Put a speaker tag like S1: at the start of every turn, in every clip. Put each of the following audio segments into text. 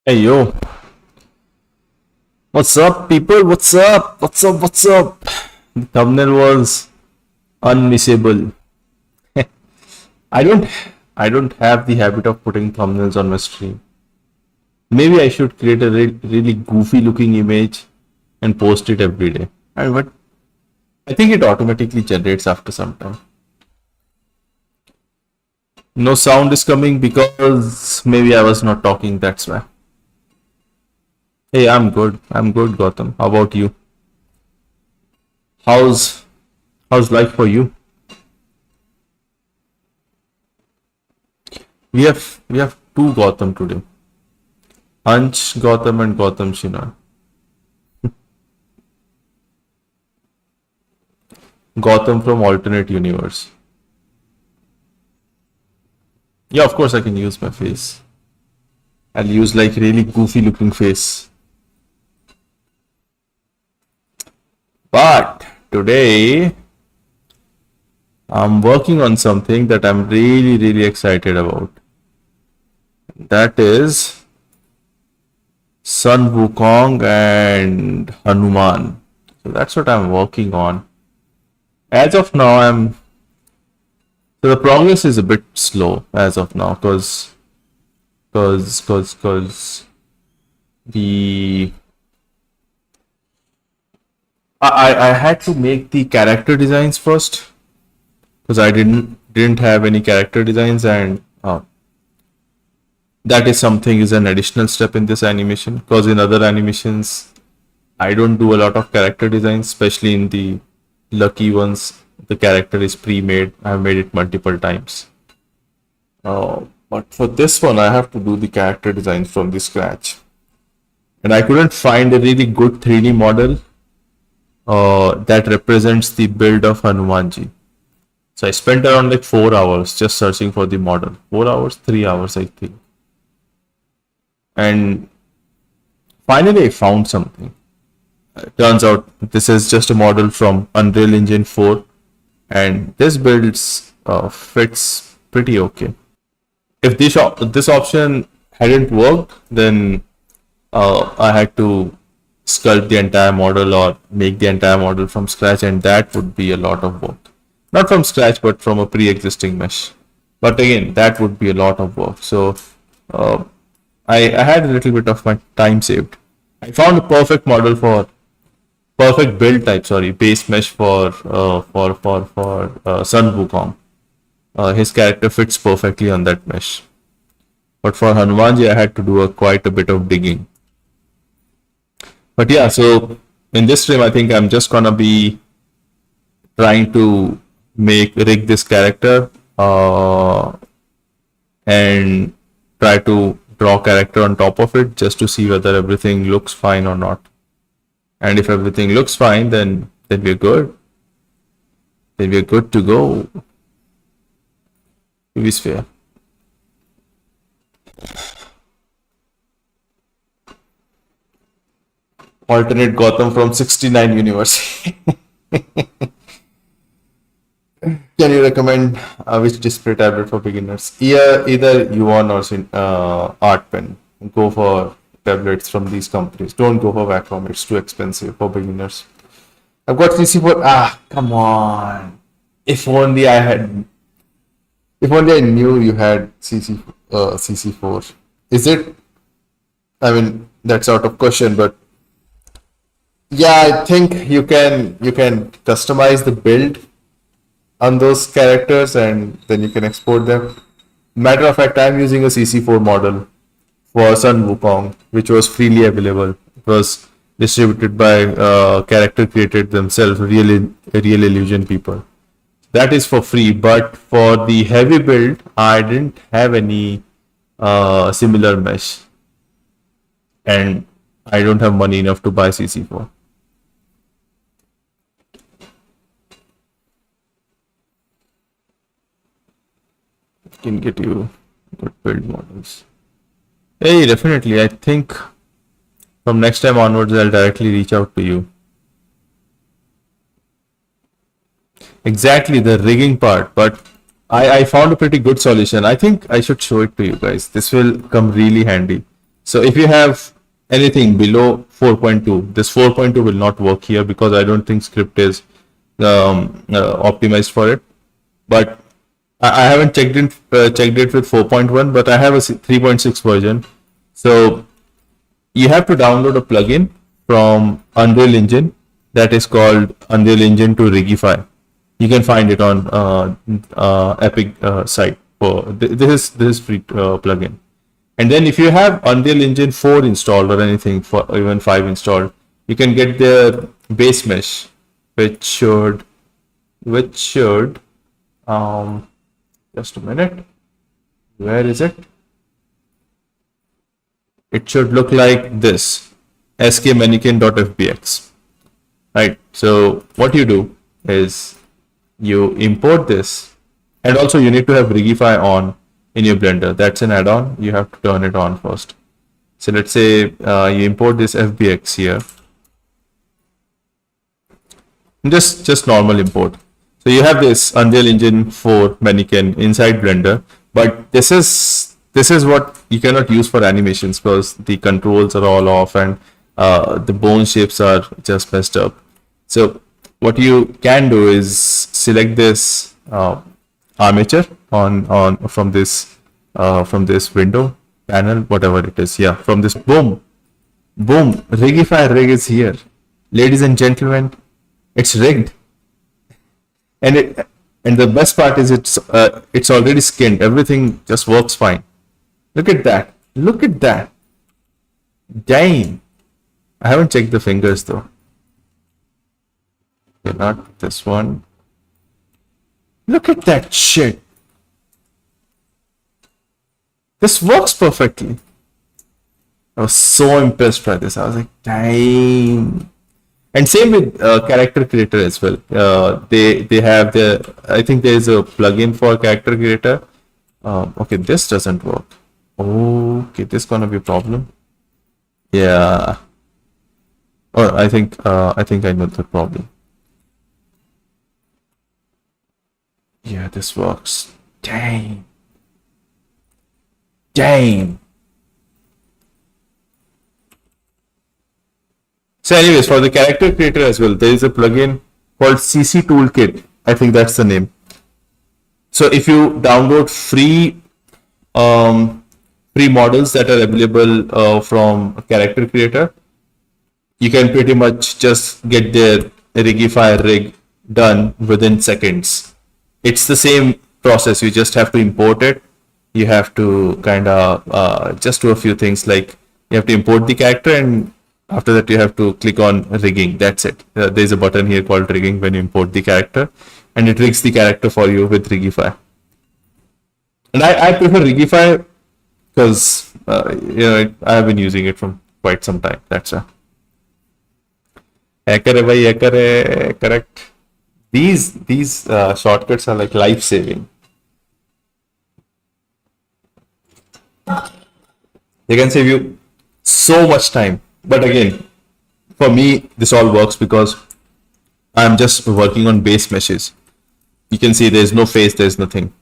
S1: Hey yo, what's up, people? What's up? What's up? What's up? The thumbnail was unmissable. I don't, I don't have the habit of putting thumbnails on my stream. Maybe I should create a really goofy-looking image and post it every day. But I think it automatically generates after some time. No sound is coming because maybe I was not talking. That's why. Hey, I'm good. I'm good, Gotham. How about you? How's how's life for you? We have two Gotham today. Ansh Gotham and Gotham Shinar. Gotham from alternate universe. Yeah, of course I can use my face. I'll use like really goofy looking face. But today I'm working on something that I'm really excited about. That is Sun Wukong and Hanuman. So that's what I'm working on. As of now, so the progress is a bit slow as of now because the I had to make the character designs first because I didn't have any character designs, and that is something is an additional step in this animation, because in other animations I don't do a lot of character designs, especially in the lucky ones. The character is pre-made. I've made it multiple times. But for this one, I have to do the character designs from the scratch, and I couldn't find a really good 3D model that represents the build of Hanumanji. So I spent around like 4 hours just searching for the model. 4 hours, 3 hours, I think. And finally I found something. Turns out this is just a model from Unreal Engine 4, and this builds fits pretty okay. If this option hadn't worked, then I had to sculpt the entire model or make the entire model from scratch, and that would be a lot of work. Not from scratch, but from a pre-existing mesh. But again, that would be a lot of work. So I had a little bit of my time saved. I found a perfect model for perfect build type. Sorry, base mesh for Sun Wukong. His character fits perfectly on that mesh. But for Hanumanji, I had to do quite a bit of digging. But yeah, so in this stream, I think I'm just gonna be trying to rig this character and try to draw character on top of it just to see whether everything looks fine or not. And if everything looks fine, then we're good. Then we're good to go. To be fair. Alternate Gotham from 69 universe. Can you recommend which display tablet for beginners? Either Yuan or Art Pen. Go for tablets from these companies. Don't go for Wacom. It's too expensive for beginners. I've got CC4. Come on. If only I knew you had CC4. Is it? I mean, that's out of question, but yeah, I think you can customize the build on those characters, and then you can export them. Matter of fact, I'm using a CC4 model for Sun Wukong, which was freely available. It was distributed by character created themselves, Real Illusion people. That is for free, but for the heavy build, I didn't have any similar mesh, and I don't have money enough to buy CC4. Can get you good build models. Hey, definitely. I think from next time onwards, I'll directly reach out to you. Exactly, the rigging part, but I found a pretty good solution. I think I should show it to you guys. This will come really handy. So if you have anything below 4.2, this 4.2 will not work here because I don't think script is optimized for it. But I haven't checked it with 4.1, but I have a 3.6 version. So you have to download a plugin from Unreal Engine that is called Unreal Engine to Rigify. You can find it on Epic site. This is free plugin. And then if you have Unreal Engine 4 installed or anything, for even 5 installed, you can get their base mesh, which should just a minute. Where is it? It should look like this, skmannequin.fbx. Right. So what you do is you import this, and also you need to have Rigify on in your Blender. That's an add-on. You have to turn it on first. So let's say you import this FBX here. Just normal import. So you have this Unreal Engine 4 mannequin inside Blender, but this is what you cannot use for animations because the controls are all off and the bone shapes are just messed up. So what you can do is select this armature on from this window panel, whatever it is. Yeah, from this boom, Rigify rig is here, ladies and gentlemen. It's rigged, and the best part is it's already skinned. Everything just works fine. Look at that. Look at that. Dang. I haven't checked the fingers though. Okay, not this one. Look at that shit. This works perfectly. I was so impressed by this. I was like, dang. And same with character creator as well. They have I think there is a plugin for character creator. Okay, this doesn't work. Okay, this gonna be a problem. Yeah. Or I think I know the problem. Yeah, this works. Dang. Dang. So anyways, for the character creator as well, there is a plugin called CC Toolkit. I think that's the name. So if you download free models that are available from a character creator, you can pretty much just get their Rigify rig done within seconds. It's the same process. You just have to import it. You have to kind of just do a few things, like you have to import the character, and after that you have to click on rigging. That's it. There's a button here called rigging when you import the character, and it rigs the character for you with Rigify. And I prefer Rigify because I have been using it from quite some time. That's a correct. These shortcuts are like life saving. They can save you so much time. But again, for me, this all works because I'm just working on base meshes. You can see there's no face, there's nothing.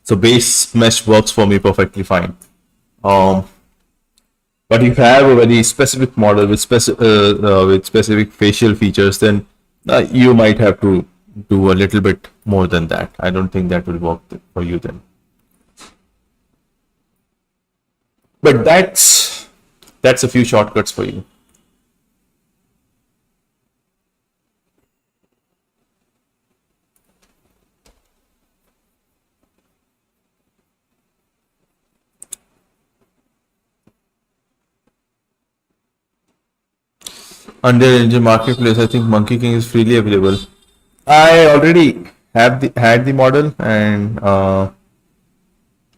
S1: So base mesh works for me perfectly fine. But if you have a very specific model with specific facial features, then you might have to do a little bit more than that. I don't think that will work for you then. But that's a few shortcuts for you. Unreal Engine Marketplace, I think Monkey King is freely available. I already had the model, and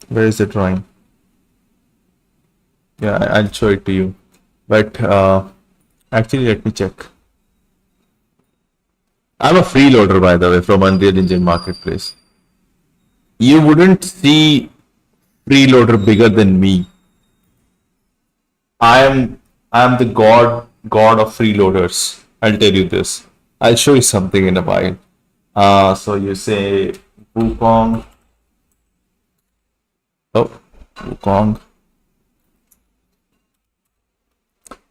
S1: where is the drawing? Yeah, I'll show it to you. But actually, let me check. I'm a freeloader, by the way, from Unreal Engine Marketplace. You wouldn't see freeloader bigger than me. I am the god of freeloaders. I'll tell you this. I'll show you something in a while. So you say Wukong. Oh, Wukong.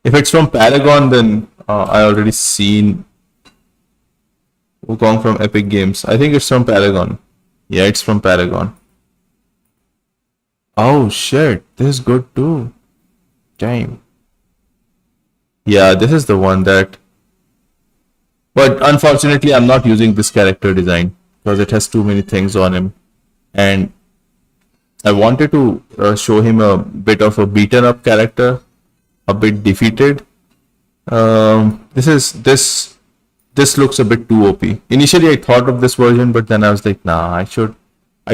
S1: If it's from Paragon, then I already seen Wukong from Epic Games. I think it's from Paragon. Yeah, it's from Paragon. Oh shit, this is good too. Damn. Yeah, this is the one that. But unfortunately, I'm not using this character design because it has too many things on him, and I wanted to show him a bit of a beaten up character, a bit defeated. This looks a bit too OP. Initially, I thought of this version, but then I was like, nah, I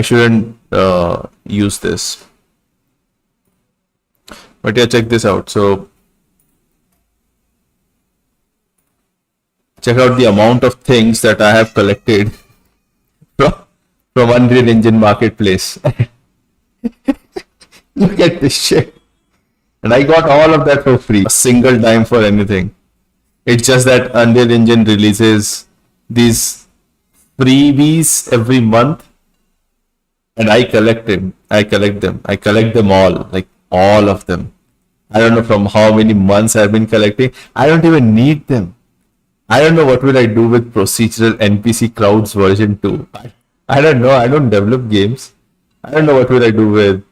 S1: shouldn't use this. But yeah, check this out. So check out the amount of things that I have collected from, from Unreal Engine Marketplace. Look at this shit. And I got all of that for free. A single dime for anything. It's just that Unreal Engine releases these freebies every month, and I collect them. I collect them. I collect them all, like all of them. I don't know from how many months I've been collecting. I don't even need them. I don't know what will I do with procedural NPC crowds version 2. I don't know. I don't develop games. I don't know what will I do with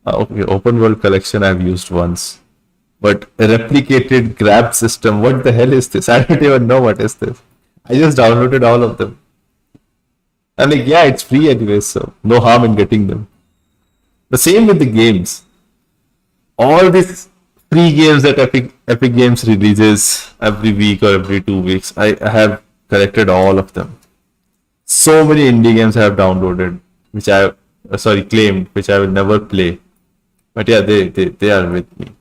S1: okay, open world collection I've used once. But a replicated grab system, what the hell is this? I don't even know what is this. I just downloaded all of them. I'm like, yeah, it's free anyway, so no harm in getting them. The same with the games. All these free games that Epic Games releases every week or every 2 weeks, I have collected all of them. So many indie games I have downloaded, which I claimed, which I will never play. But yeah, they are with me.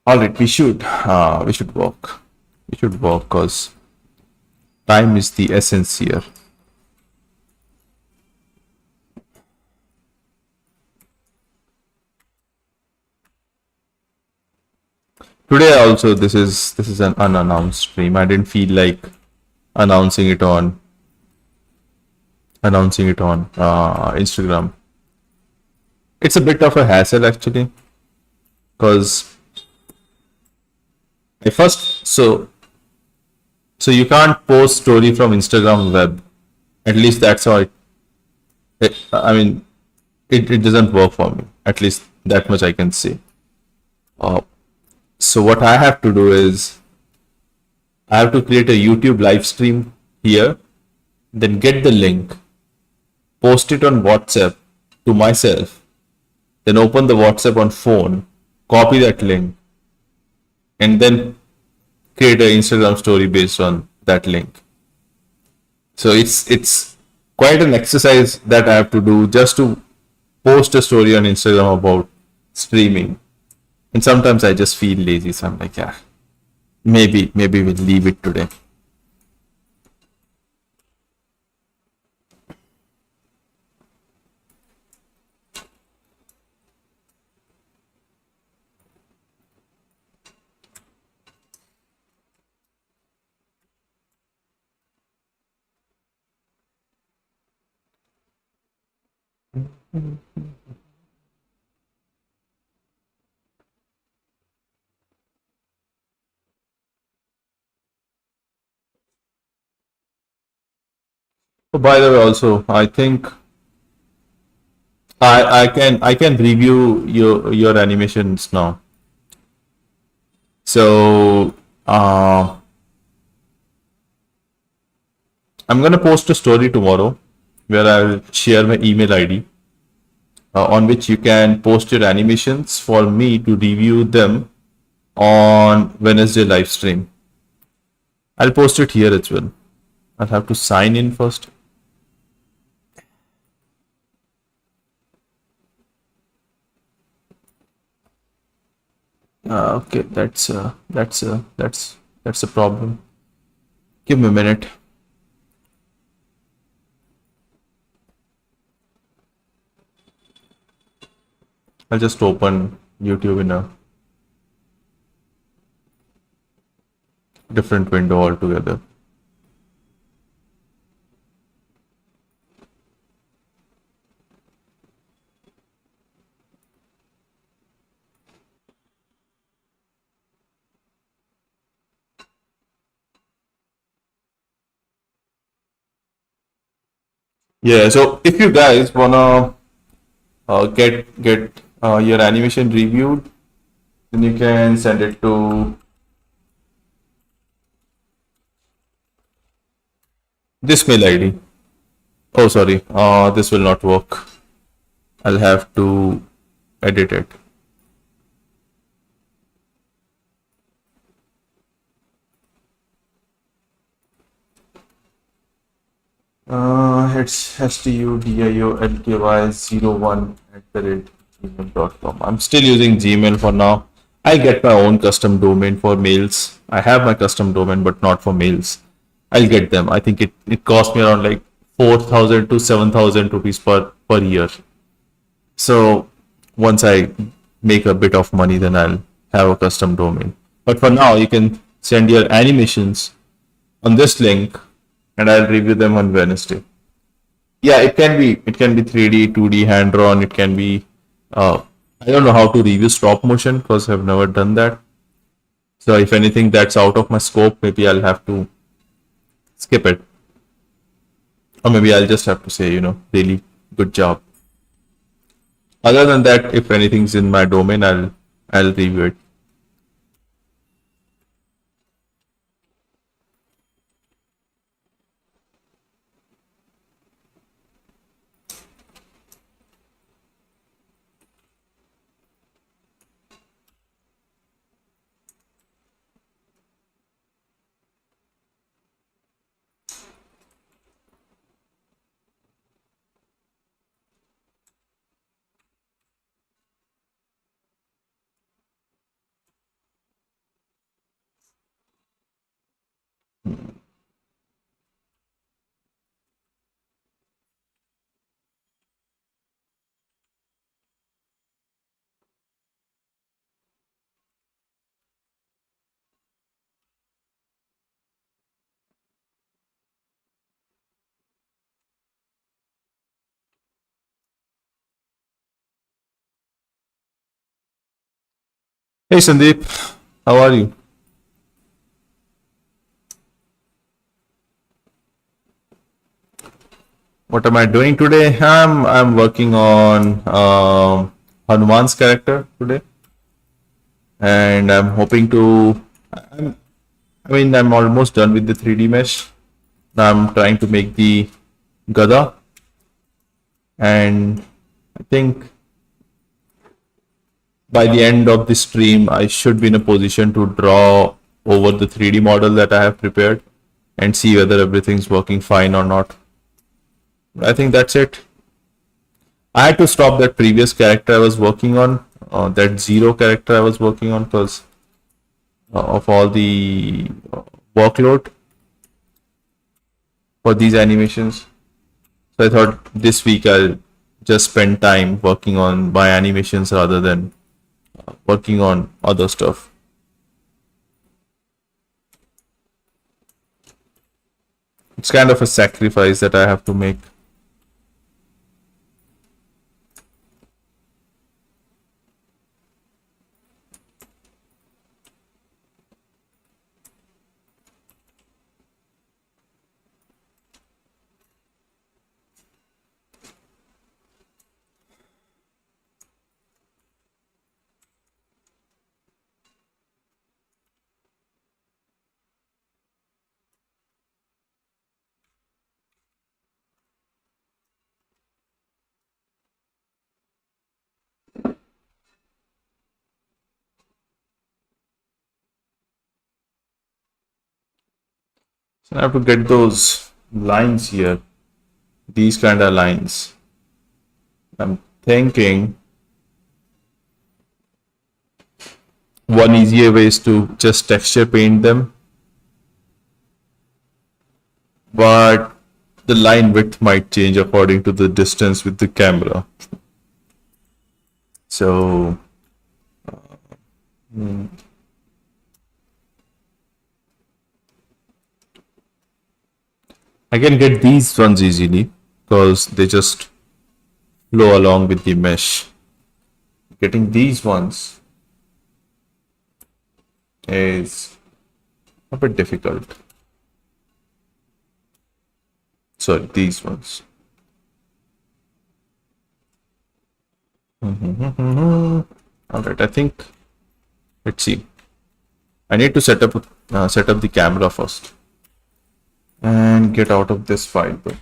S1: All right, we should walk. We should walk because time is the essence here. Today also this is an unannounced stream. I didn't feel like announcing it on Instagram. It's a bit of a hassle actually because I first so you can't post story from Instagram web. At least that's how I mean it doesn't work for me. At least that much I can say. So what I have to do is I have to create a YouTube live stream here, then get the link, post it on WhatsApp to myself, then open the WhatsApp on phone, copy that link, and then create an Instagram story based on that link. So it's quite an exercise that I have to do just to post a story on Instagram about streaming. And sometimes I just feel lazy, so I'm like, yeah, maybe we'll leave it today. Oh, by the way, also, I think I can review your animations now. So I'm gonna post a story tomorrow where I'll share my email ID on which you can post your animations for me to review them on Wednesday live stream. I'll post it here as well. I'll have to sign in first. Okay, that's a problem. Give me a minute. I'll just open YouTube in a different window altogether. Yeah, so if you guys wanna get your animation reviewed, then you can send it to this mail ID. Oh, sorry, this will not work. I'll have to edit it. It's StudioLKY01@gmail.com. I'm still using Gmail for now. I'll get my own custom domain for mails. I have my custom domain, but not for mails. I'll get them. I think it cost me around like 4,000 to 7,000 rupees per year. So once I make a bit of money, then I'll have a custom domain. But for now, you can send your animations on this link, and I'll review them on Wednesday. Yeah, it can be 3D, 2D, hand drawn. It can be I don't know how to review stop motion because I've never done that. So if anything that's out of my scope, maybe I'll have to skip it. Or maybe I'll just have to say, really good job. Other than that, if anything's in my domain, I'll review it. Hey Sandeep, how are you? What am I doing today? I'm working on Hanuman's character today, and I'm hoping to. I'm almost done with the 3D mesh. Now I'm trying to make the Gada, and I think by the end of the stream, I should be in a position to draw over the 3D model that I have prepared and see whether everything's working fine or not. I think that's it. I had to stop that previous character I was working on, that zero character I was working on, because of all the workload for these animations. So I thought this week I'll just spend time working on my animations rather than working on other stuff. It's kind of a sacrifice that I have to make. So I have to get those lines here, these kind of lines. I'm thinking one easier way is to just texture paint them, but the line width might change according to the distance with the camera. So I can get these ones easily because they just flow along with the mesh. Getting these ones is a bit difficult. Sorry, these ones. All right, I think, let's see. I need to set up the camera first and get out of this file. Though.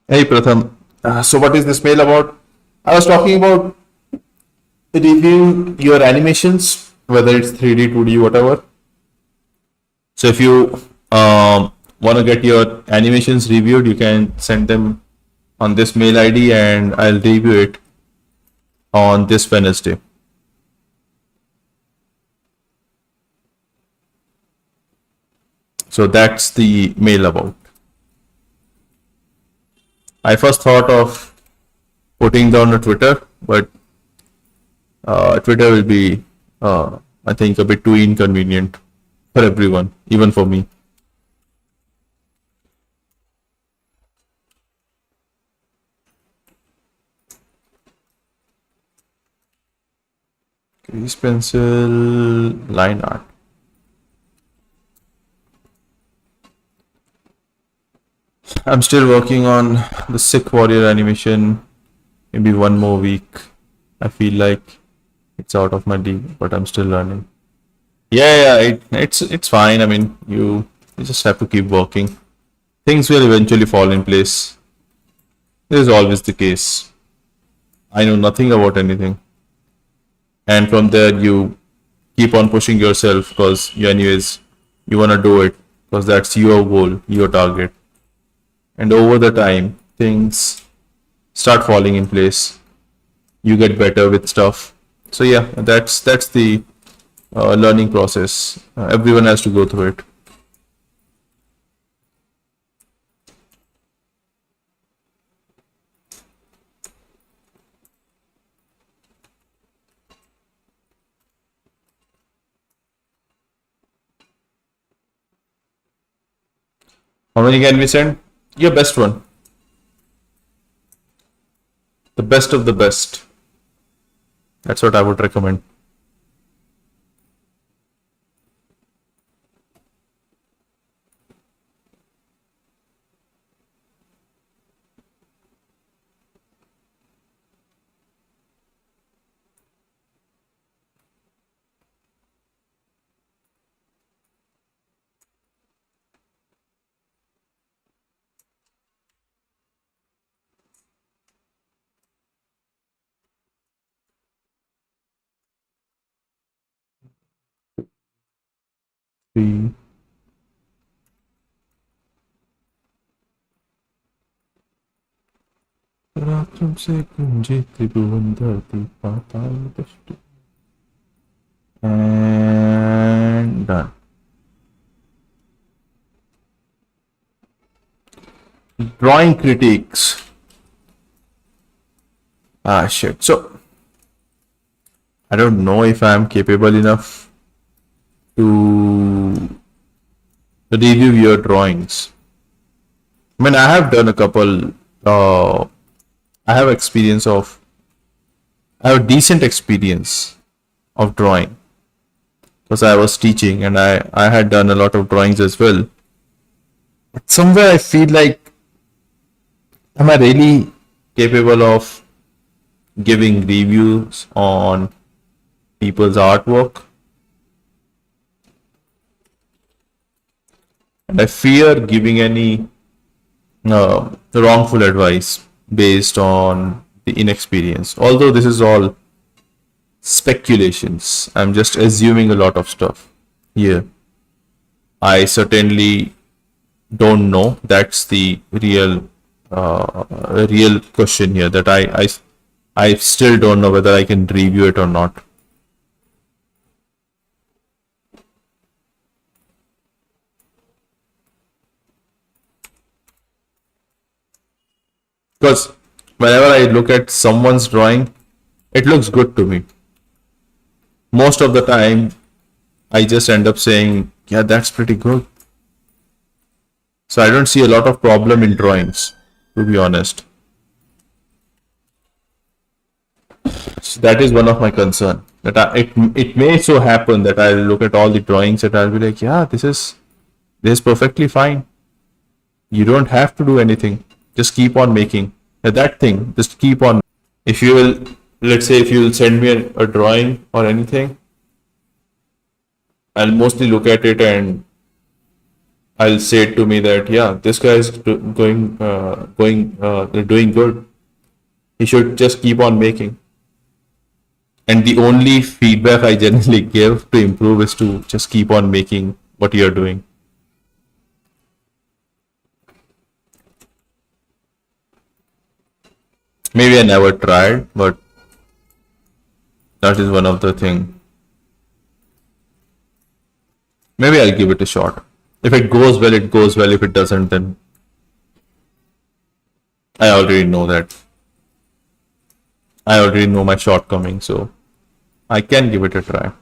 S1: Hey Pratham, so what is this mail about? I was talking about reviewing your animations, whether it's 3D, 2D, whatever. So if you want to get your animations reviewed, you can send them on this mail ID and I'll review it on this Wednesday. So that's the mail about. I first thought of putting down a Twitter, but Twitter will be, I think, a bit too inconvenient for everyone, even for me. Crease pencil, line art. I'm still working on the Sick Warrior animation. Maybe one more week. I feel like it's out of my league, but I'm still learning. Yeah, it's fine. I mean, you just have to keep working. Things will eventually fall in place. This is always the case. I know nothing about anything, and from there you keep on pushing yourself because you wanna do it because that's your goal, your target, and over the time things start falling in place. You get better with stuff. So yeah, that's the learning process. Everyone has to go through it. How many can we send? Your best one. The best of the best. That's what I would recommend. Three. रात्रों से गूंजे त्रिभुवन धरती पाताल दृष्टि. And done. Drawing critiques. Ah, shit. So, I don't know if I'm capable enough to review your drawings. I mean, I have done a couple. I have experience of. I have a decent experience of drawing because I was teaching and I had done a lot of drawings as well. But somewhere I feel like, am I really capable of giving reviews on people's artwork? And I fear giving any wrongful advice based on the inexperience. Although this is all speculations, I'm just assuming a lot of stuff here. I certainly don't know. That's the real question here. That I still don't know whether I can review it or not. Because whenever I look at someone's drawing, it looks good to me. Most of the time, I just end up saying, yeah, that's pretty good. So I don't see a lot of problem in drawings, to be honest. So that is one of my concern. That it may so happen that I'll look at all the drawings and I'll be like, yeah, this is perfectly fine. You don't have to do anything. Just keep on making. That thing, just keep on. If you will, let's say, if you will send me a drawing or anything, I'll mostly look at it and I'll say it to me that yeah, this guy is doing good. He should just keep on making. And the only feedback I generally give to improve is to just keep on making what you're doing. Maybe I never tried, but that is one of the thing. Maybe I'll give it a shot. If it goes well, it goes well. If it doesn't, then I already know that. I already know my shortcomings, so I can give it a try.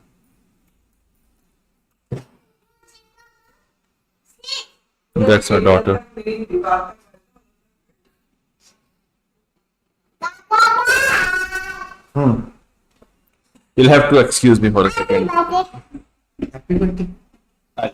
S1: That's my daughter. You'll have to excuse me for a second. Happy birthday. I-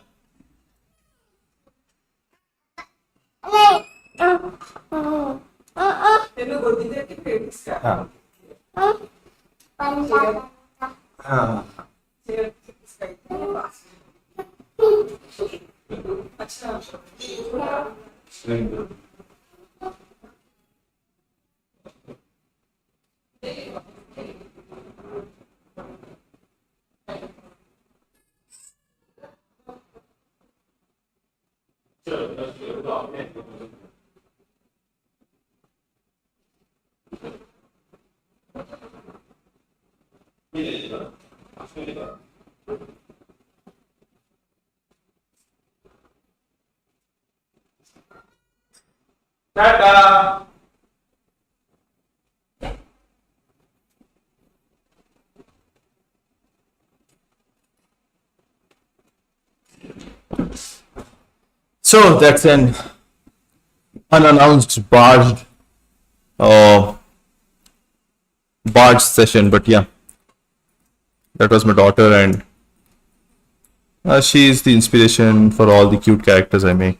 S1: So that's an unannounced uh, barge session, but yeah, that was my daughter, and she is the inspiration for all the cute characters I make.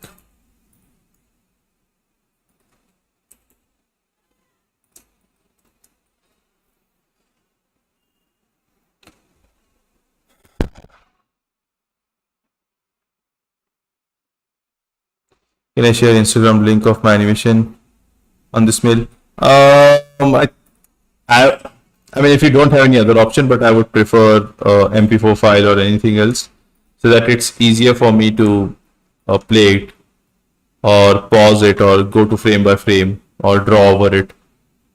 S1: Can I share Instagram link of my animation on this mail? I, I mean, if you don't have any other option, but I would prefer MP4 file or anything else, so that it's easier for me to play it or pause it or go to frame by frame or draw over it.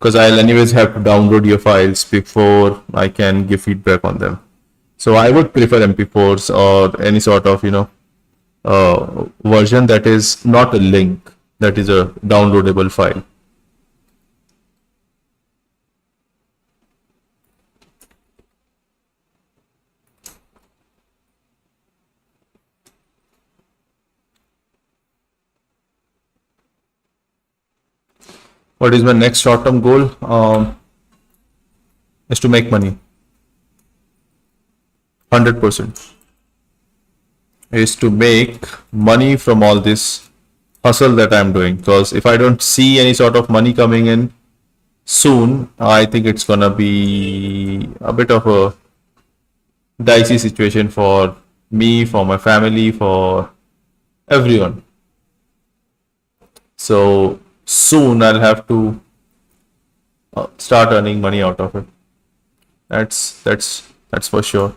S1: Because I'll anyways have to download your files before I can give feedback on them. So I would prefer MP4s or any sort of, version that is not a link, that is a downloadable file. What is my next short-term goal? Is to make money. 100%. Is to make money from all this hustle that I'm doing. Because if I don't see any sort of money coming in soon, I think it's gonna be a bit of a dicey situation for me, for my family, for everyone. So soon I'll have to start earning money out of it. That's for sure.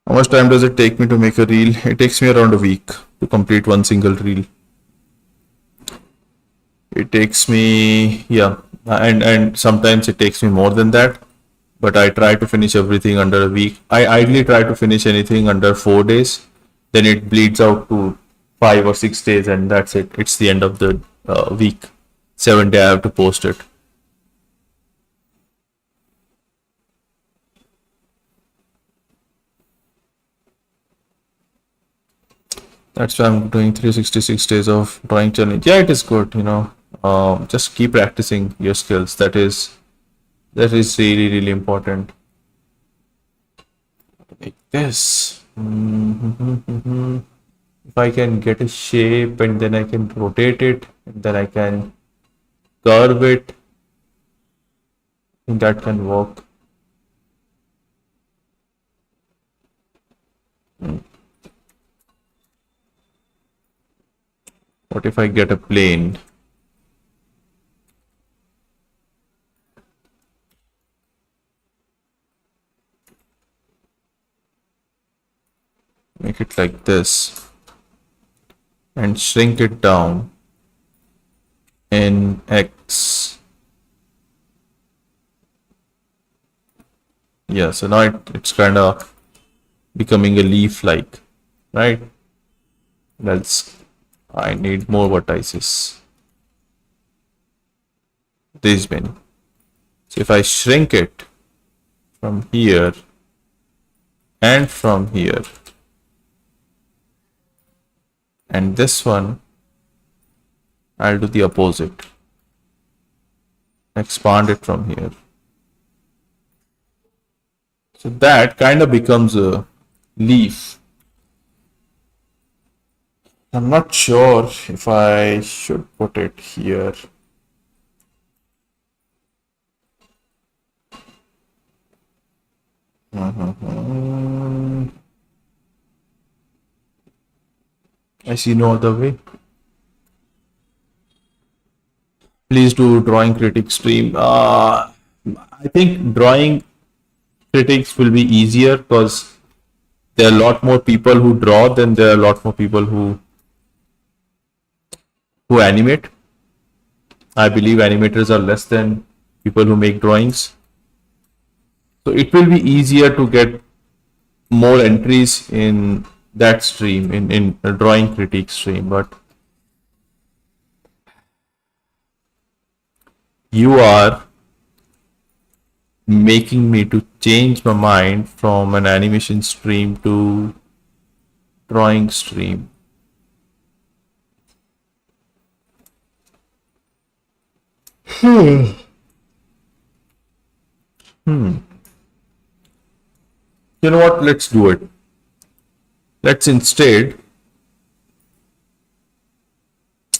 S1: How much time does it take me to make a reel? It takes me around a week to complete one single reel. It takes me, yeah, and sometimes it takes me more than that, but I try to finish everything under a week. I ideally try to finish anything under 4 days, then it bleeds out to 5 or 6 days, and that's it. It's the end of the week. 7 day I have to post it. That's why I'm doing 366 days of drawing challenge. Yeah, it is good, just keep practicing your skills. That is really, really important. Like this. If I can get a shape and then I can rotate it, and then I can curve it, I think that can work. What if I get a plane? Make it like this and shrink it down in X. Yeah, so now it's kind of becoming a leaf like, right? I need more vertices. This many. So if I shrink it from here and from here, and this one, I'll do the opposite. Expand it from here. So that kind of becomes a leaf. I'm not sure if I should put it here. I see no other way. Please do drawing critic stream. I think drawing critics will be easier because there are a lot more people who draw than there are a lot more people who animate. I believe animators are less than people who make drawings. So it will be easier to get more entries in that stream, in a drawing critique stream, but you are making me to change my mind from an animation stream to drawing stream. You know what? Let's do it. Let's instead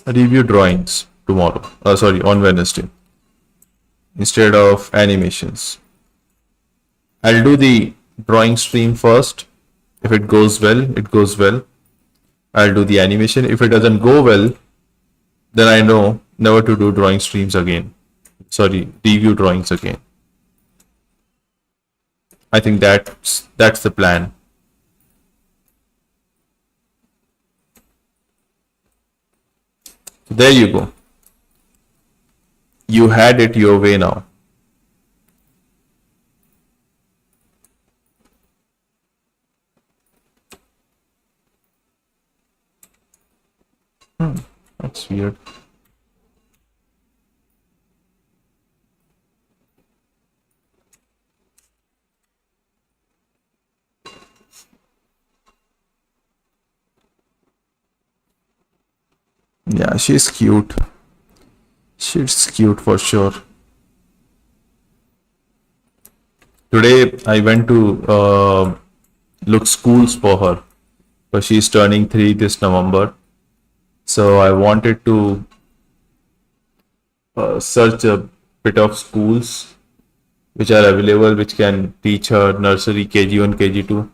S1: review drawings tomorrow. Sorry, on Wednesday. Instead of animations. I'll do the drawing stream first. If it goes well, it goes well. I'll do the animation. If it doesn't go well, then I know never to do drawing streams again. Sorry, review drawings again. I think that's the plan. There you go. You had it your way now. That's weird. Yeah, she's cute. She's cute for sure. Today I went to look schools for her, but she's turning 3 this November. So I wanted to search a bit of schools which are available, which can teach her nursery, KG1, KG2.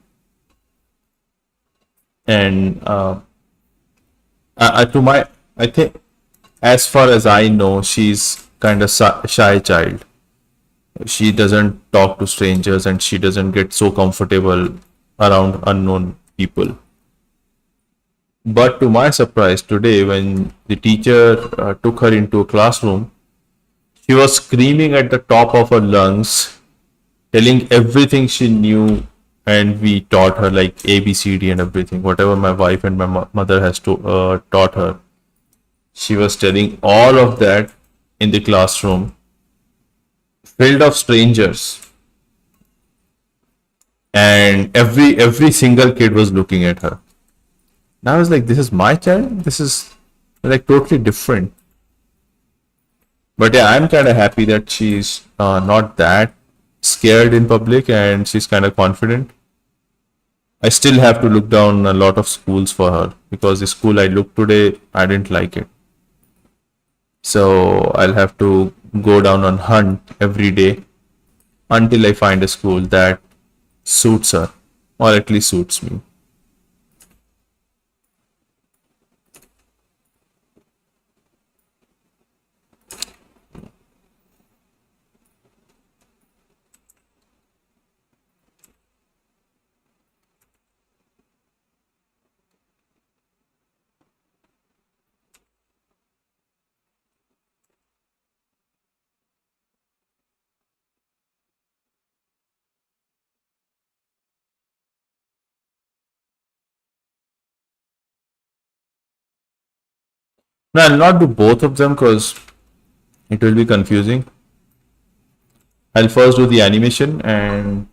S1: And I think, as far as I know, she's kind of shy child. She doesn't talk to strangers and she doesn't get so comfortable around unknown people. But to my surprise, today when the teacher took her into a classroom, she was screaming at the top of her lungs, telling everything she knew and we taught her like ABCD and everything. Whatever my wife and my mother has taught her, she was telling all of that in the classroom, filled of strangers, and every single kid was looking at her. And I was like, this is my child. This is like totally different. But yeah, I'm kind of happy that she's not that scared in public and she's kind of confident. I still have to look down a lot of schools for her because the school I looked today, I didn't like it. So I'll have to go down on hunt every day until I find a school that suits her or at least suits me. Now I'll not do both of them because it will be confusing. I'll first do the animation and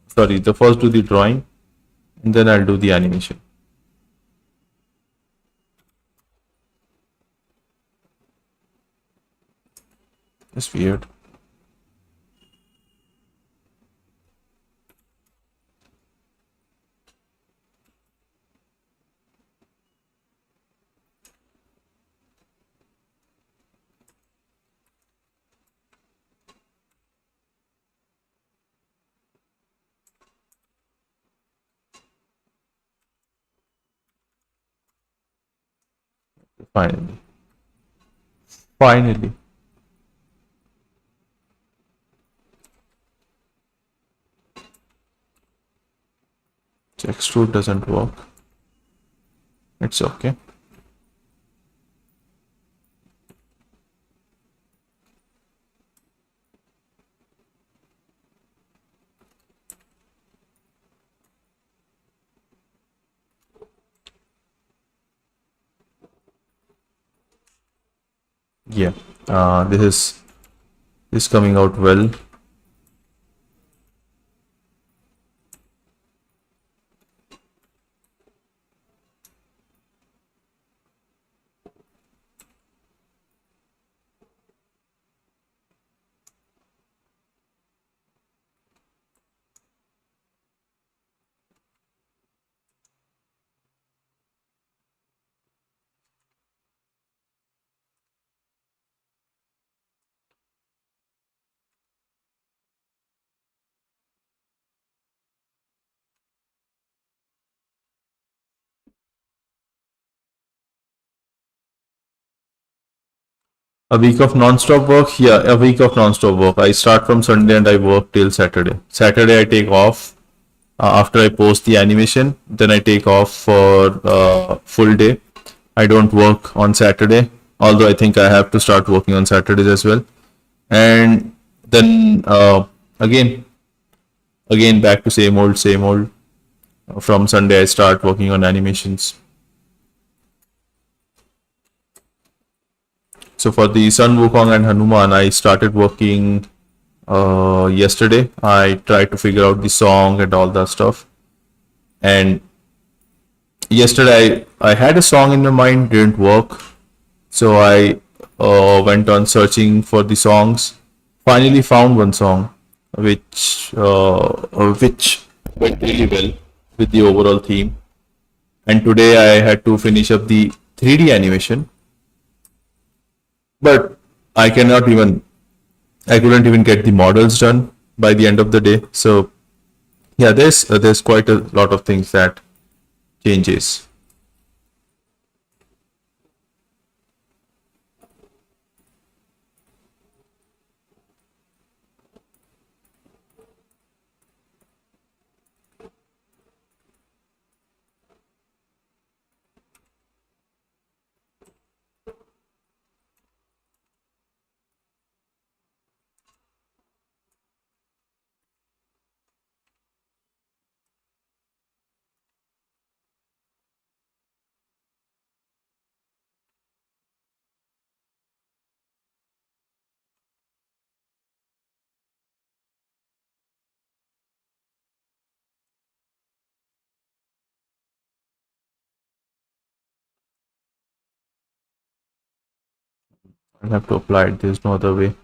S1: sorry, the first do the drawing and then I'll do the animation. It's weird. Finally. Finally. Extrude doesn't work. It's okay. Yeah. This is coming out well. A week of non-stop work? Yeah, a week of non-stop work. I start from Sunday and I work till Saturday. Saturday I take off after I post the animation. Then I take off for full day. I don't work on Saturday, although I think I have to start working on Saturdays as well. And then again back to same old, same old. From Sunday I start working on animations. So for the Sun Wukong and Hanuman, I started working yesterday. I tried to figure out the song and all that stuff. And yesterday I had a song in my mind, didn't work. So I went on searching for the songs. Finally found one song which went really well with the overall theme. And today I had to finish up the 3D animation, but I cannot even I couldn't even get the models done by the end of the day. So yeah, there's quite a lot of things that changes. I'll have to apply it. There's no other way.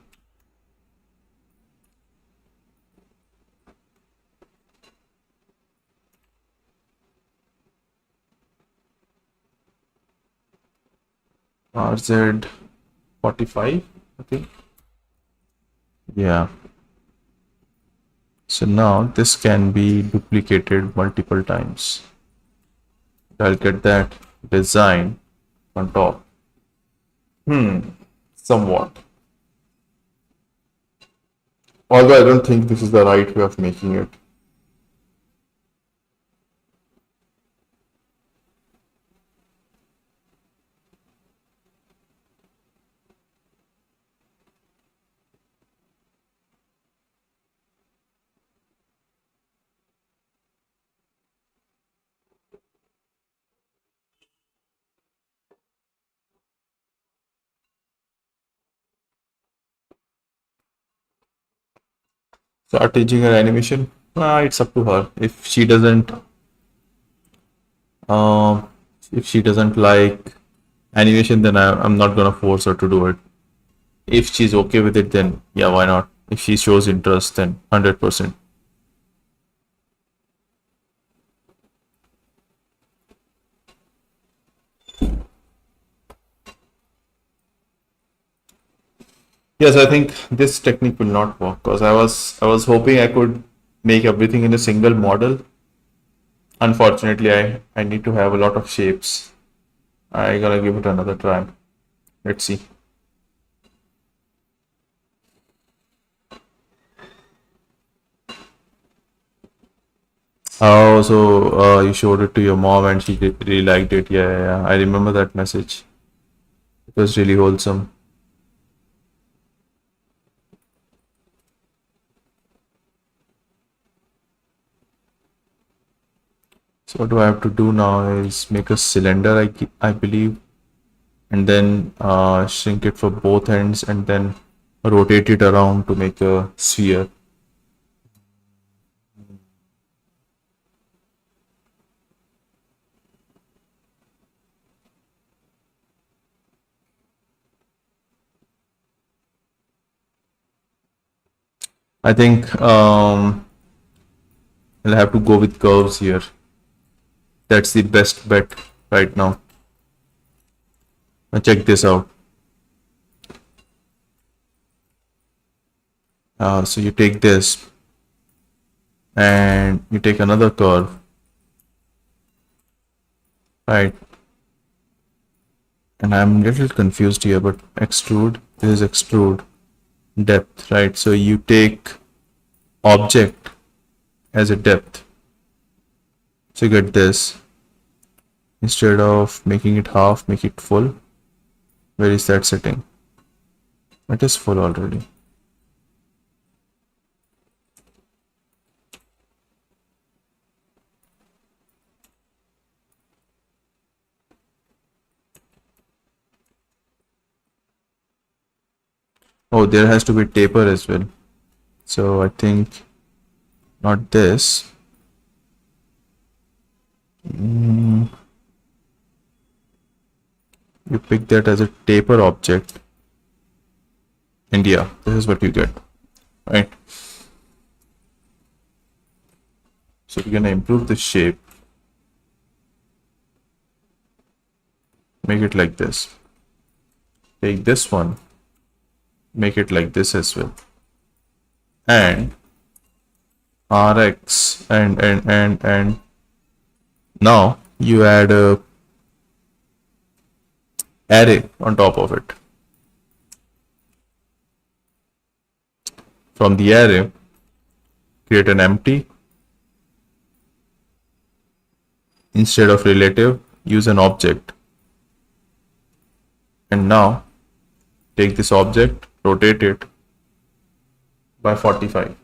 S1: RZ 45, I think. Yeah. So now this can be duplicated multiple times. I'll get that design on top. Somewhat. Although I don't think this is the right way of making it. Start teaching her animation. It's up to her. Um, if she doesn't like animation, then I'm not gonna force her to do it. If she's okay with it, then yeah, why not? If she shows interest, then 100%. Yes, I think this technique will not work because I was hoping I could make everything in a single model. Unfortunately, I need to have a lot of shapes. I gotta give it another try. Let's see. Oh, so you showed it to your mom and she really liked it. Yeah, yeah, yeah. I remember that message. It was really wholesome. So what do I have to do now is make a cylinder, I believe, and then shrink it for both ends and then rotate it around to make a sphere. I think I'll have to go with curves here. That's the best bet right now. Now check this out. So you take this and you take another curve, right? And I'm a little confused here, but extrude, this is extrude depth, right? So you take object as a depth. So you get this. Instead of making it half, make it full. Where is that setting? It is full already. Oh, there has to be taper as well. So I think not this. You pick that as a taper object. And yeah, this is what you get, right? So we're gonna improve the shape. Make it like this. Take this one. Make it like this as well. And Rx and now you add a array on top of it. From the array, create an empty. Instead of relative, use an object. And now take this object, rotate it by 45.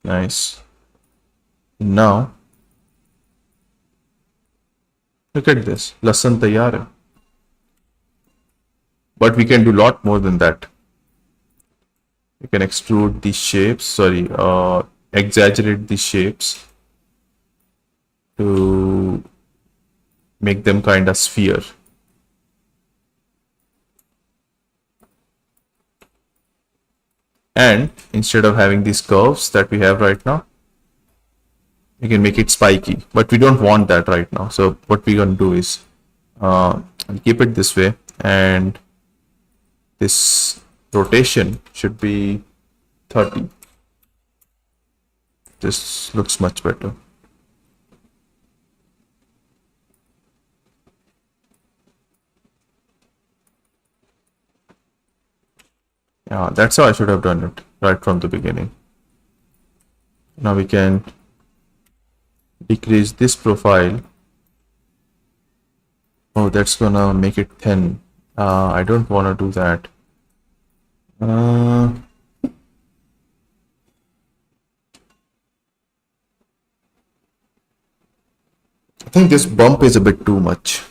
S1: Nice. Now look at this. Lasan taiyar hai. But we can do a lot more than that. We can extrude these shapes, exaggerate these shapes to make them kind of sphere. And instead of having these curves that we have right now, we can make it spiky, but we don't want that right now. So what we're going to do is I'll keep it this way, and this rotation should be 30. This looks much better. Yeah, that's how I should have done it right from the beginning. Now we can decrease this profile. Oh, that's gonna make it thin. I don't want to do that. I think this bump is a bit too much.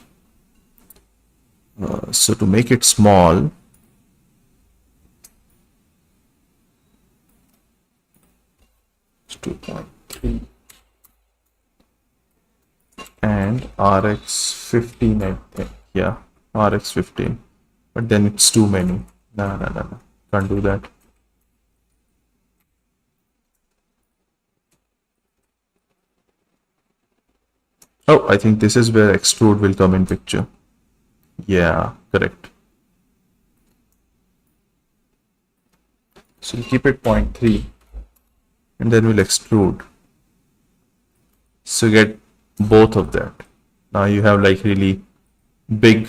S1: So to make it small, it's 2.3 and RX 15, I think. Yeah, RX 15. But then it's too many. No. Can't do that. Oh, I think this is where extrude will come in picture. Yeah, correct. So you keep it 0.3 and then we'll extrude. So get both of that. Now you have like really big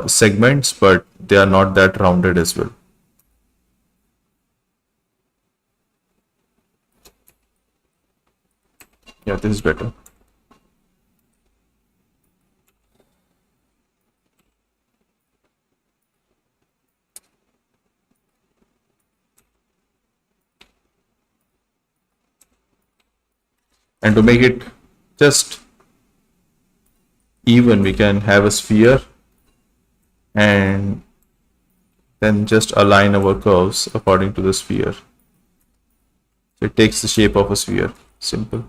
S1: segments, but they are not that rounded as well. Yeah, this is better. And to make it just even, we can have a sphere and then just align our curves according to the sphere. So it takes the shape of a sphere. Simple.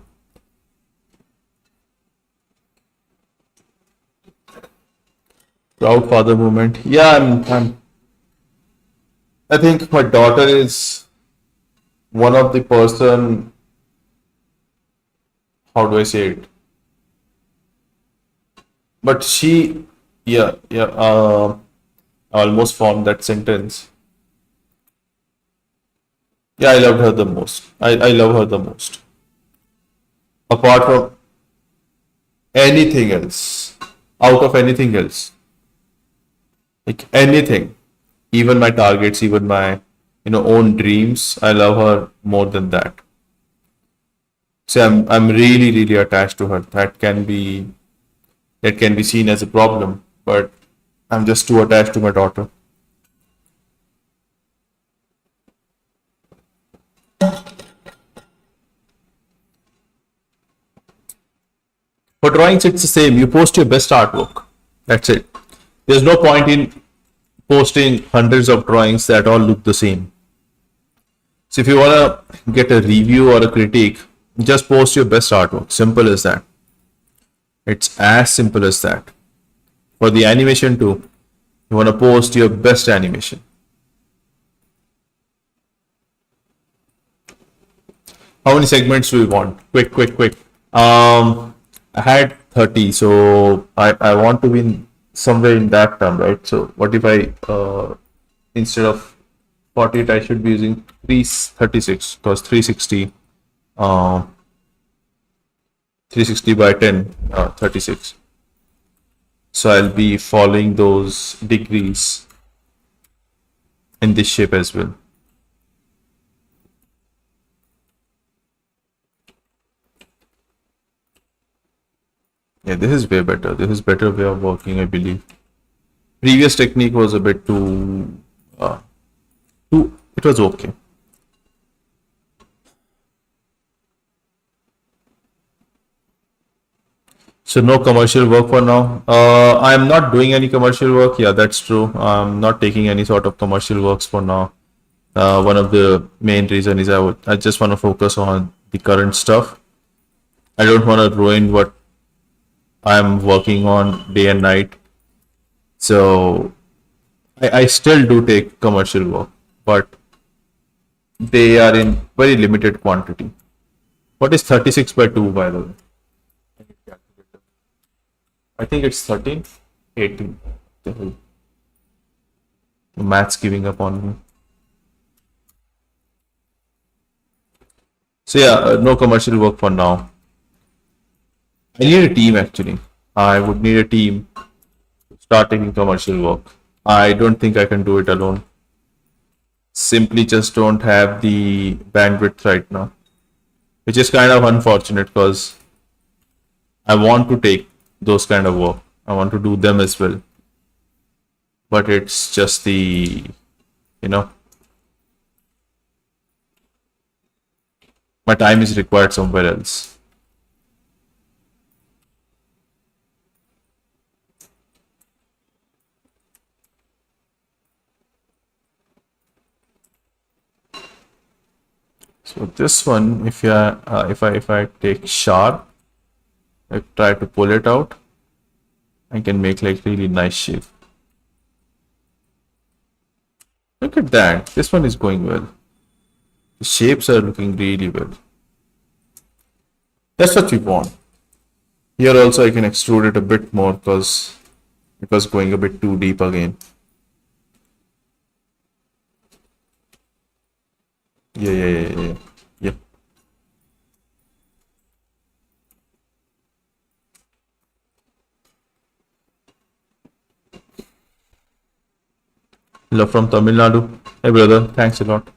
S1: Proud father movement. Yeah, I think my daughter is one of the person, how do I say it? But she, yeah, I almost formed that sentence. Yeah, I loved her the most. I love her the most. Apart from anything else, out of anything else, like anything, even my targets, even my own dreams, I love her more than that. So I'm really attached to her. That can be seen as a problem, but I'm just too attached to my daughter. For drawings, it's the same. You post your best artwork. That's it. There's no point in posting hundreds of drawings that all look the same. So if you want to get a review or a critique, just post your best artwork. Simple as that. It's as simple as that. For the animation too, you want to post your best animation. How many segments do we want? Quick. I had 30, so I want to be somewhere in that term, right? So what if I instead of 48, I should be using 336 because 360 360 by 10, 36. So I'll be following those degrees in this shape as well. Yeah, this is way better. This is better way of working, I believe. Previous technique was a bit it was okay. So no commercial work for now. I'm not doing any commercial work. Yeah, that's true. I'm not taking any sort of commercial works for now. One of the main reason is I just want to focus on the current stuff. I don't want to ruin what I'm working on day and night. So I still do take commercial work, but they are in very limited quantity. What is 36 by 2, by the way? I think it's 13, 18. The hell? The math's giving up on me. So yeah, no commercial work for now. I need a team actually. I would need a team to start taking commercial work. I don't think I can do it alone. Simply just don't have the bandwidth right now, which is kind of unfortunate because I want to take those kind of work. I want to do them as well. But it's just you know, my time is required somewhere else. So this one, if I take sharp, I try to pull it out, I can make like really nice shape. Look at that. This one is going well. The shapes are looking really well. That's what we want. Here also I can extrude it a bit more because it was going a bit too deep again. Yeah. Yep. Love from Tamil Nadu. Hey brother, thanks a lot.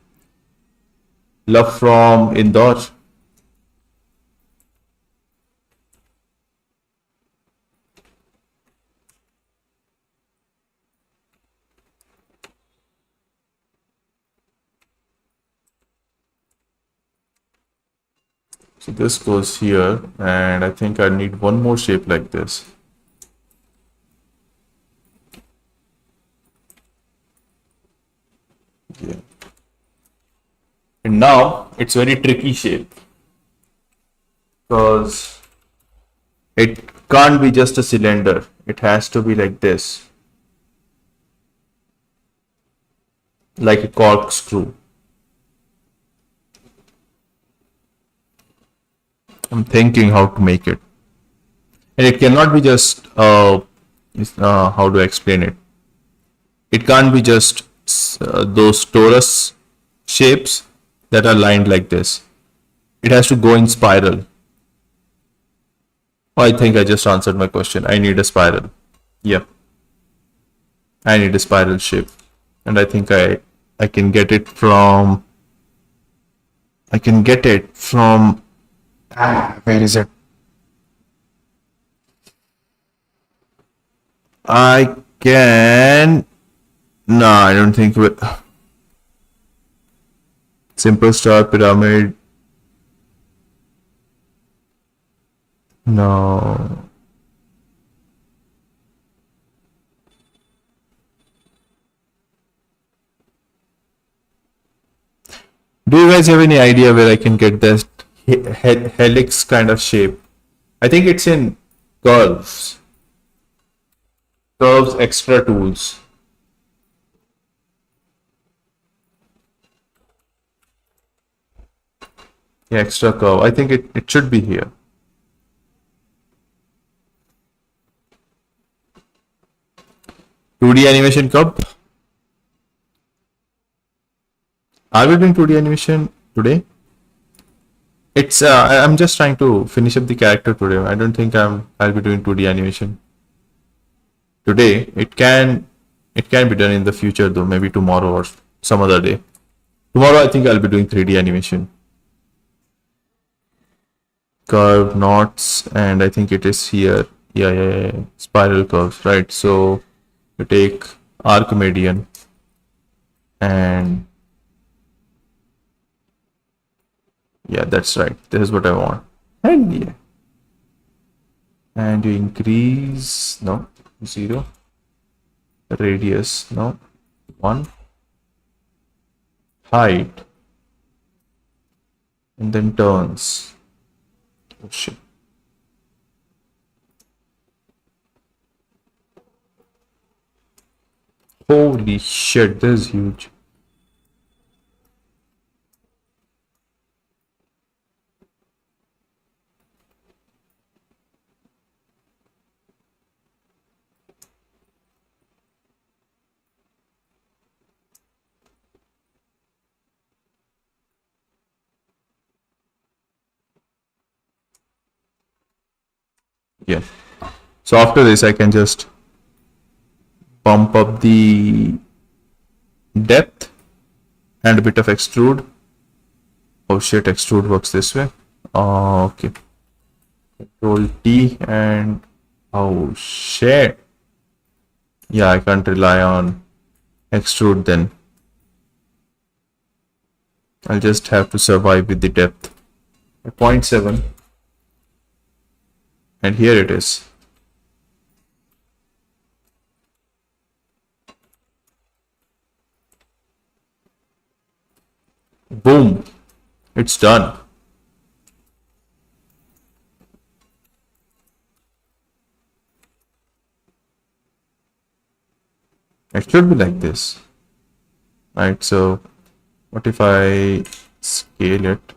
S1: Love from Indore. So this goes here, and I think I need one more shape like this. Yeah. And now it's very tricky shape because it can't be just a cylinder. It has to be like this, like a corkscrew. I'm thinking how to make it. And it cannot be just, how do I explain it? It can't be just those torus shapes that are lined like this. It has to go in spiral. Oh, I think I just answered my question. I need a spiral. Yeah. I need a spiral shape. And I think I can get it from, where is it? I can, no, I don't think with simple star pyramid. No. Do you guys have any idea where I can get this helix kind of shape? I think it's in curves. Curves extra tools. Yeah, extra curve. I think it should be here. (2D animation cup). Are we doing 2D animation today? It's I'm just trying to finish up the character today. I don't think I'll be doing 2D animation today. It can be done in the future though, maybe tomorrow or some other day. Tomorrow I think I'll be doing 3D animation. Curve knots, and I think it is here. Yeah. Spiral curves, right? So you take Archimedean and yeah, that's right. This is what I want. And yeah. And you increase, no, 0. Radius, no, 1. Height. And then turns. Oh shit. Holy shit, this is huge. Yeah. So after this, I can just bump up the depth and a bit of extrude. Oh shit, extrude works this way. Okay. Control T and oh shit. Yeah, I can't rely on extrude then. I'll just have to survive with the depth. 0.7. And here it is. Boom. It's done. It should be like this. Right, so what if I scale it?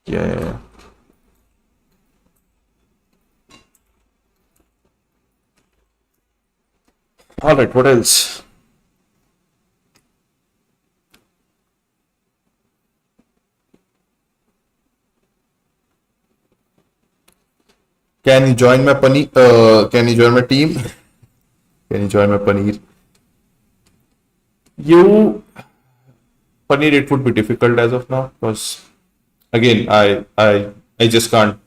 S1: Yeah. All right, what else? Can you join my can you join my team? Can you join my paneer? Paneer, it would be difficult as of now because again, I just can't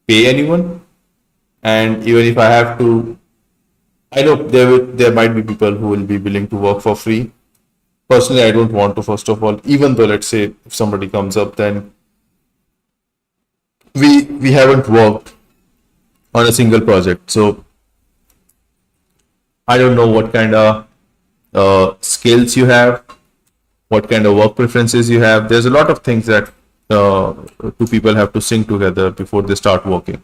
S1: pay anyone, and even if I have to, I know there might be people who will be willing to work for free. Personally, I don't want to. First of all, even though let's say if somebody comes up, then we haven't worked on a single project, so I don't know what kind of skills you have, what kind of work preferences you have. There's a lot of things that two people have to sync together before they start working,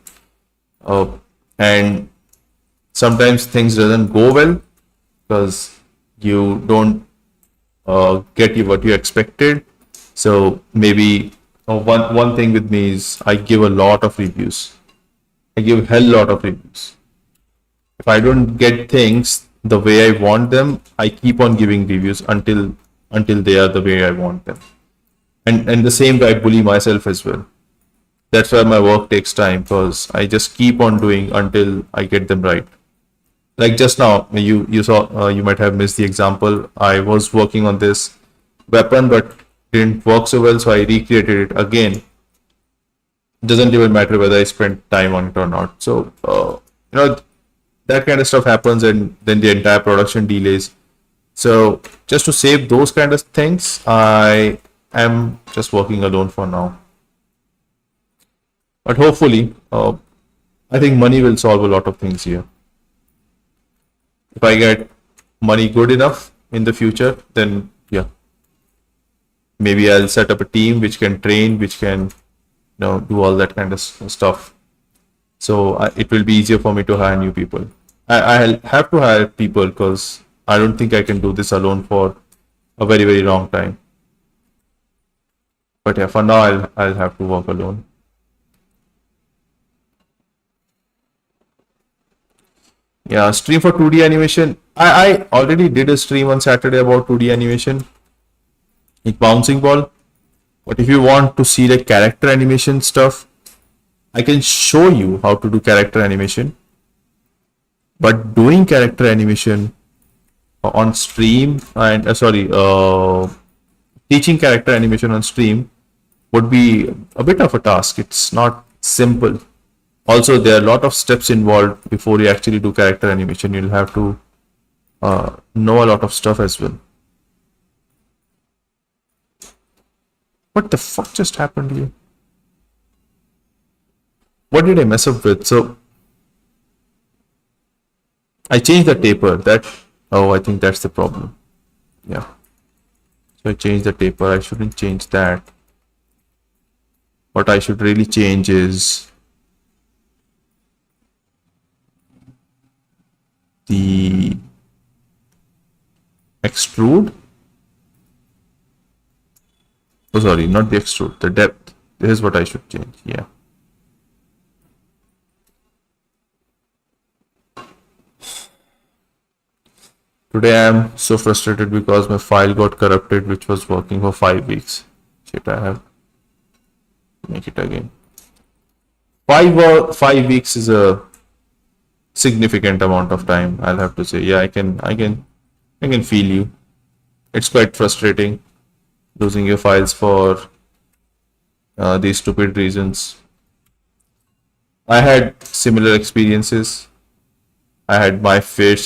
S1: and sometimes things doesn't go well because you don't get you what you expected. So maybe one thing with me is I give a lot of reviews. I give hell lot of reviews. If I don't get things the way I want them, I keep on giving reviews until they are the way I want them. And the same way I bully myself as well. That's why my work takes time because I just keep on doing until I get them right. Like just now, you saw you might have missed the example. I was working on this weapon but didn't work so well, so I recreated it again. Doesn't even matter whether I spent time on it or not. So that kind of stuff happens, and then the entire production delays. So just to save those kind of things, I am just working alone for now. But hopefully, I think money will solve a lot of things here. If I get money good enough in the future, then yeah, maybe I'll set up a team which can train, which can do all that kind of stuff. So it will be easier for me to hire new people. I'll have to hire people because I don't think I can do this alone for a very, very long time. But yeah, for now, I'll have to work alone. Yeah, stream for 2D animation. I already did a stream on Saturday about 2D animation. Like bouncing ball. But if you want to see like character animation stuff, I can show you how to do character animation. But doing character animation on stream and teaching character animation on stream would be a bit of a task. It's not simple. Also, there are a lot of steps involved before you actually do character animation. You'll have to know a lot of stuff as well. What the fuck just happened here? What did I mess up with? So I changed the taper. I think that's the problem. Yeah. So I changed the taper. I shouldn't change that. What I should really change is the extrude. Oh, sorry, not the extrude, the depth. This is what I should change. Yeah. Today I am so frustrated because my file got corrupted, which was working for 5 weeks. Shit, I have to make it again. 5 weeks is a significant amount of time. I'll have to say, yeah, I can feel you. It's quite frustrating losing your files for these stupid reasons. I had similar experiences. I had my fair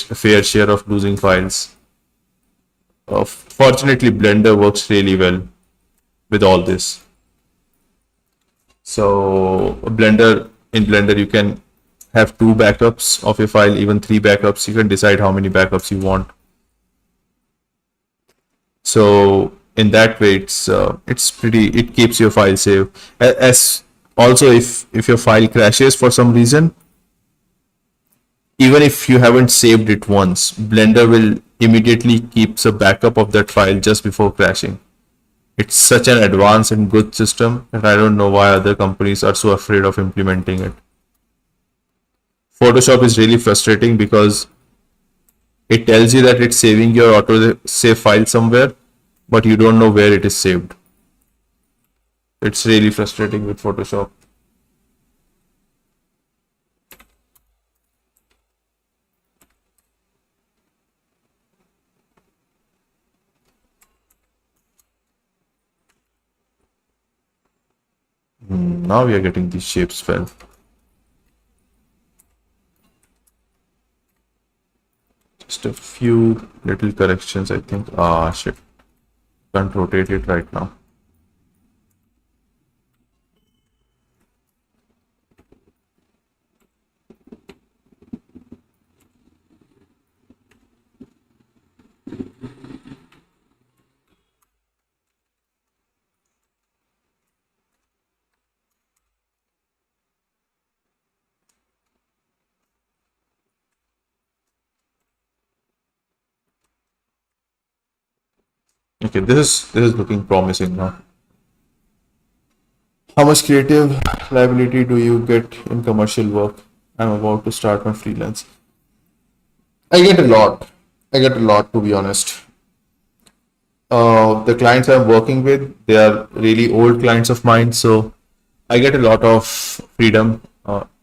S1: share of losing files. Fortunately, Blender works really well with all this. So in Blender you can have 2 backups of your file, even 3 backups. You can decide how many backups you want. So in that way, it's pretty. It keeps your file safe. As also, if your file crashes for some reason, even if you haven't saved it once, Blender will immediately keeps a backup of that file just before crashing. It's such an advanced and good system that I don't know why other companies are so afraid of implementing it. Photoshop is really frustrating because it tells you that it's saving your auto save file somewhere, but you don't know where it is saved. It's really frustrating with Photoshop. Now we are getting these shapes well. Just a few little corrections, I think. Ah, shit. Can't rotate it right now. Okay, this is looking promising now. How much creative liability do you get in commercial work? I'm about to start my freelance. I get a lot. I get a lot, to be honest. The clients I'm working with, they are really old clients of mine, so I get a lot of freedom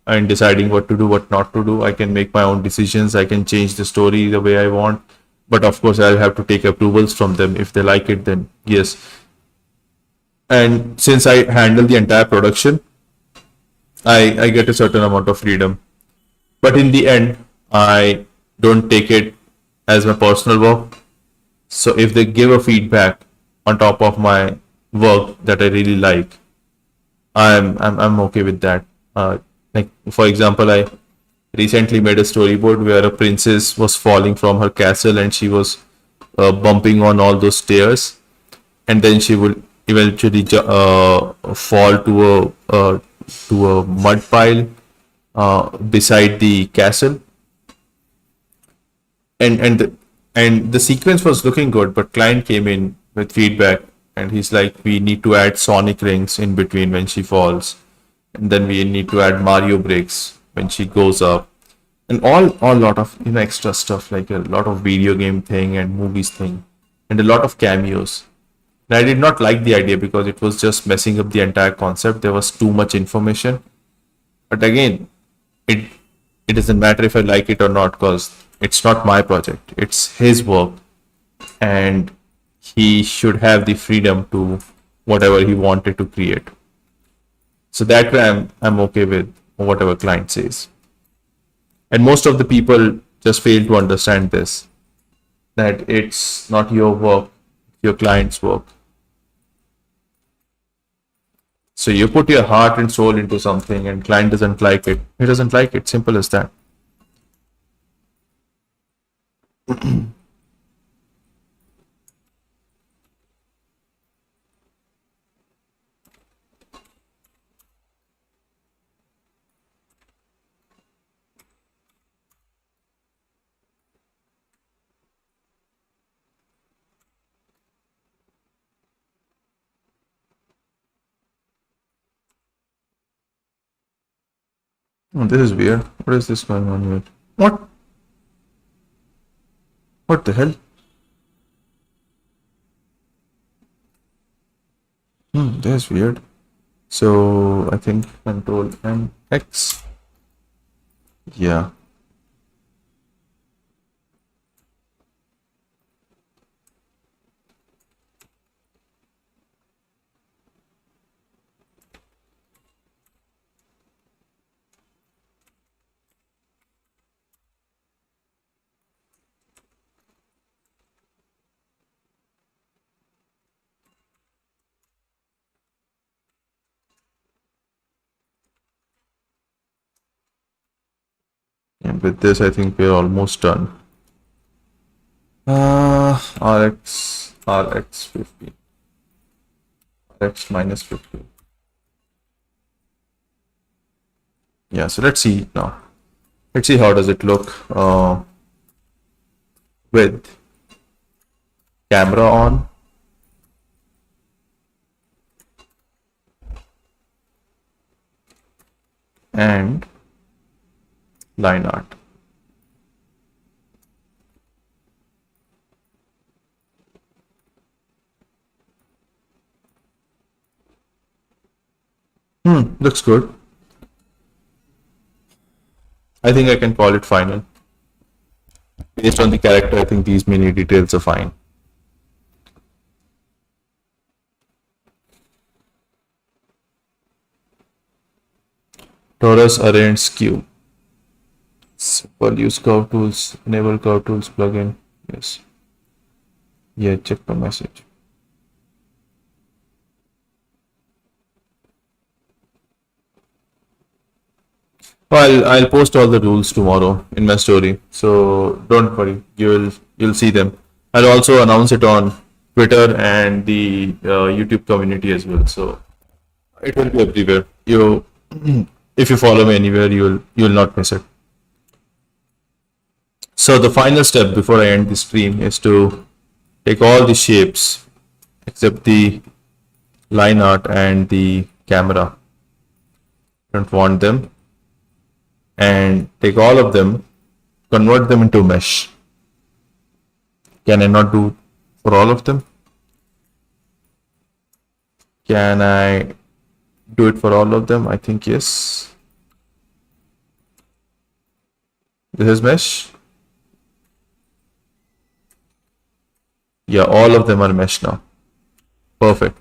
S1: in deciding what to do, what not to do. I can make my own decisions. I can change the story the way I want. But of course, I'll have to take approvals from them. If they like it, then yes. And since I handle the entire production, I get a certain amount of freedom. But in the end, I don't take it as my personal work. So if they give a feedback on top of my work that I really like, I'm okay with that. Like for example, I recently made a storyboard where a princess was falling from her castle and she was bumping on all those stairs, and then she would eventually fall to a mud pile beside the castle, and and the sequence was looking good, but client came in with feedback and he's like, we need to add sonic rings in between when she falls, and then we need to add Mario breaks when she goes up, and all lot of extra stuff, like a lot of video game thing and movies thing, and a lot of cameos. And I did not like the idea because it was just messing up the entire concept. There was too much information. But again, it it doesn't matter if I like it or not because it's not my project. It's his work, and he should have the freedom to whatever he wanted to create. So that way I'm okay with whatever client says. And most of the people just fail to understand this, that it's not your work, your client's work. So you put your heart and soul into something and client doesn't like it. He doesn't like it. Simple as that. Oh, this is weird. What is this going on here? What? What the hell? That's weird. So I think Control and X. Yeah. And with this, I think we're almost done. RX 50. RX minus 50. Yeah, so let's see now. Let's see how does it look with camera on and line art. Looks good. I think I can call it final. Based on the character, I think these mini details are fine. Torus arrange skew. Simple, use curve tools, enable curve tools plugin. Yes. Yeah, check the message. Well, I'll post all the rules tomorrow in my story, so don't worry. You'll see them. I'll also announce it on Twitter and the YouTube community as well. So it will be everywhere. You, if you follow me anywhere, you'll not miss it. So the final step before I end the stream is to take all the shapes except the line art and the camera. Don't want them. And take all of them, convert them into mesh. Can I not do for all of them? Can I do it for all of them? I think yes. This is mesh. Yeah, all of them are mesh now. Perfect.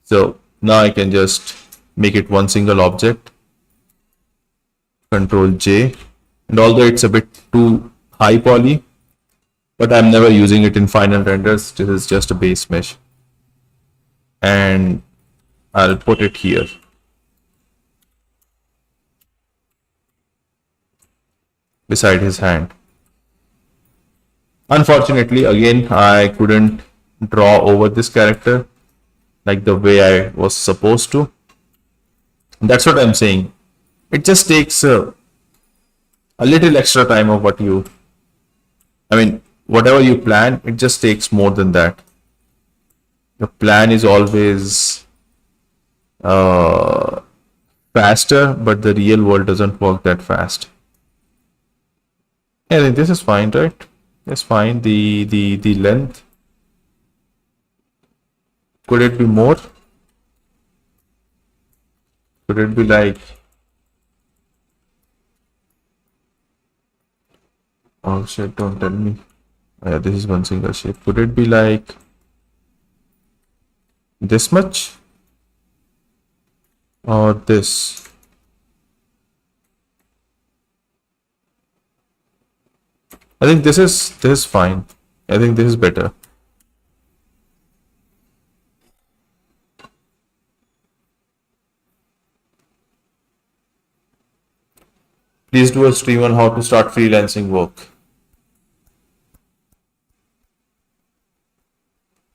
S1: So now I can just make it one single object. Control J, and although it's a bit too high poly, but I'm never using it in final renders. This is just a base mesh, and I'll put it here. Beside his hand. Unfortunately, again, I couldn't draw over this character like the way I was supposed to. That's what I'm saying. It just takes a little extra time of whatever you plan, it just takes more than that. The plan is always faster, but the real world doesn't work that fast. I think this is fine, right? It's fine. The length. Could it be more? Could it be like... Oh shit, don't tell me. Yeah, this is one single shape. Could it be like this much? Or this? I think this is fine. I think this is better. Please do a stream on how to start freelancing work.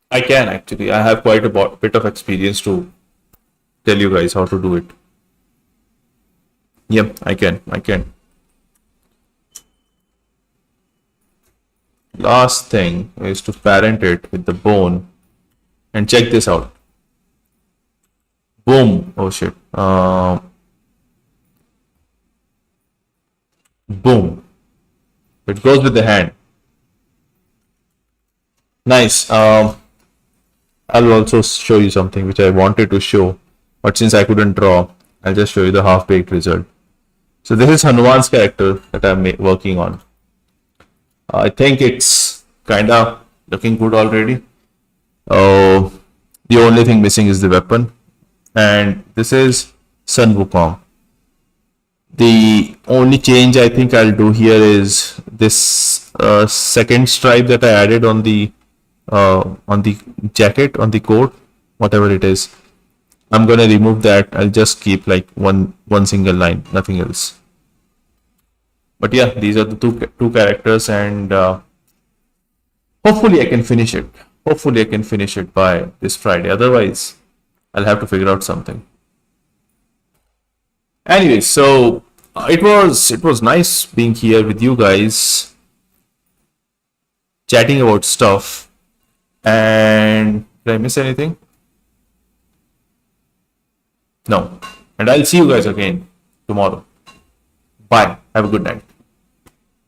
S1: I can actually. I have quite a bit of experience to tell you guys how to do it. Yep, I can. Last thing is to parent it with the bone, and check this out. Boom. Oh shit. Boom. It goes with the hand. Nice. I'll also show you something which I wanted to show, but since I couldn't draw, I'll just show you the half-baked result. So this is Hanuman's character that I'm working on. I think it's kind of looking good already. The only thing missing is the weapon. And this is Sun Wukong. The only change I think I'll do here is this second stripe that I added on the jacket, on the coat, whatever it is. I'm gonna remove that. I'll just keep like one single line, nothing else. But yeah, these are the two characters, and hopefully I can finish it. Hopefully I can finish it by this Friday. Otherwise, I'll have to figure out something. Anyway, so it was nice being here with you guys, chatting about stuff. And did I miss anything? No. And I'll see you guys again tomorrow. Bye. Have a good night.